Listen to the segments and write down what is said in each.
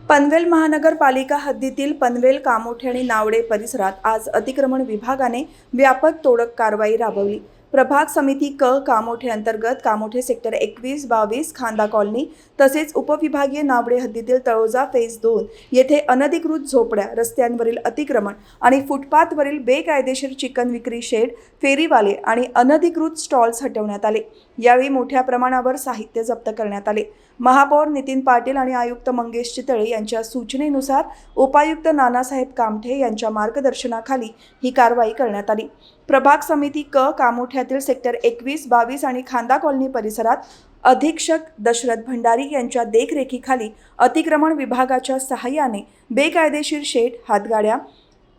पनवेल महानगरपालिका हद्दीतील पनवेल, कामोठे आणि नावडे परिसरात आज अतिक्रमण विभागाने व्यापक तोडक कारवाई राबवली। प्रभाग समिती क कामोठे अंतर्गत कामोठे सेक्टर 21-22 खांदा कॉलनी तसेच उपविभागीय नावडे हद्दीतील तळोजा फेज 2 येथे अनधिकृत झोपड्या, रस्त्यांवरील अतिक्रमण आणि फुटपाथवरील बेकायदेशीर चिकन विक्री शेड, फेरीवाले आणि अनधिकृत स्टॉल्स हटवण्यात आले। यावेळी मोठ्या प्रमाणावर साहित्य जप्त करण्यात आले। महापौर नितीन पाटील आणि आयुक्त मंगेश चितळे यांच्या सूचनेनुसार उपायुक्त नानासाहेब कामठे यांच्या मार्गदर्शनाखाली ही कारवाई करण्यात आली। प्रभाग समिती क कामोठ्यातील सेक्टर 21-22 आणि खांदा कॉलनी परिसरात अधीक्षक दशरथ भंडारी यांच्या देखरेखीखाली अतिक्रमण विभागाच्या सहाय्याने बेकायदेशीर शेड, हातगाड्या,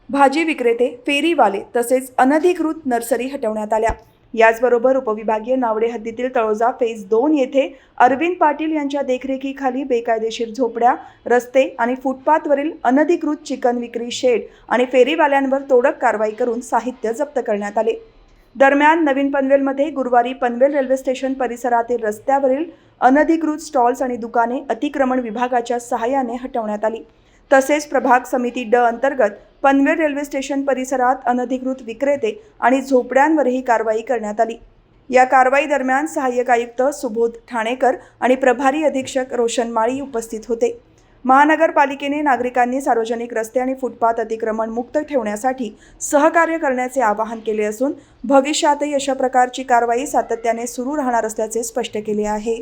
भाजी विक्रेते, फेरीवाले तसेच अनधिकृत नर्सरी हटवण्यात आल्या। याचबरोबर उपविभागीय नावडे हद्दीतील तळोजा फेज 2 येथे अरविंद पाटील यांच्या देखरेखीखाली बेकायदेशीर झोपड्या, रस्ते आणि फुटपाथवरील अनधिकृत चिकन विक्री शेड आणि फेरीवाल्यांवर तोडक कारवाई करून साहित्य जप्त करण्यात आले। दरम्यान नवीन पनवेलमध्ये गुरुवारी पनवेल रेल्वे स्टेशन परिसरातील रस्त्यावरील अनधिकृत स्टॉल्स आणि दुकाने अतिक्रमण विभागाच्या सहाय्याने हटवण्यात आली। तसेच प्रभाग समिती ड अंतर्गत पनवेल रेल्वे स्टेशन परिसरात अनधिकृत विक्रेते आणि झोपड्यांवरही कारवाई करण्यात आली। या कारवाई दरम्यान सहाय्यक आयुक्त सुबोध ठाणेकर आणि प्रभारी अधीक्षक रोशन माळी उपस्थित होते। महानगरपालिकेने नागरिकांनी सार्वजनिक रस्ते आणि फुटपाथ अतिक्रमण मुक्त ठेवण्यासाठी सहकार्य करण्याचे आवाहन केले असून भविष्यातही अशा प्रकारची कारवाई सातत्याने सुरू राहणार असल्याचे स्पष्ट केले आहे।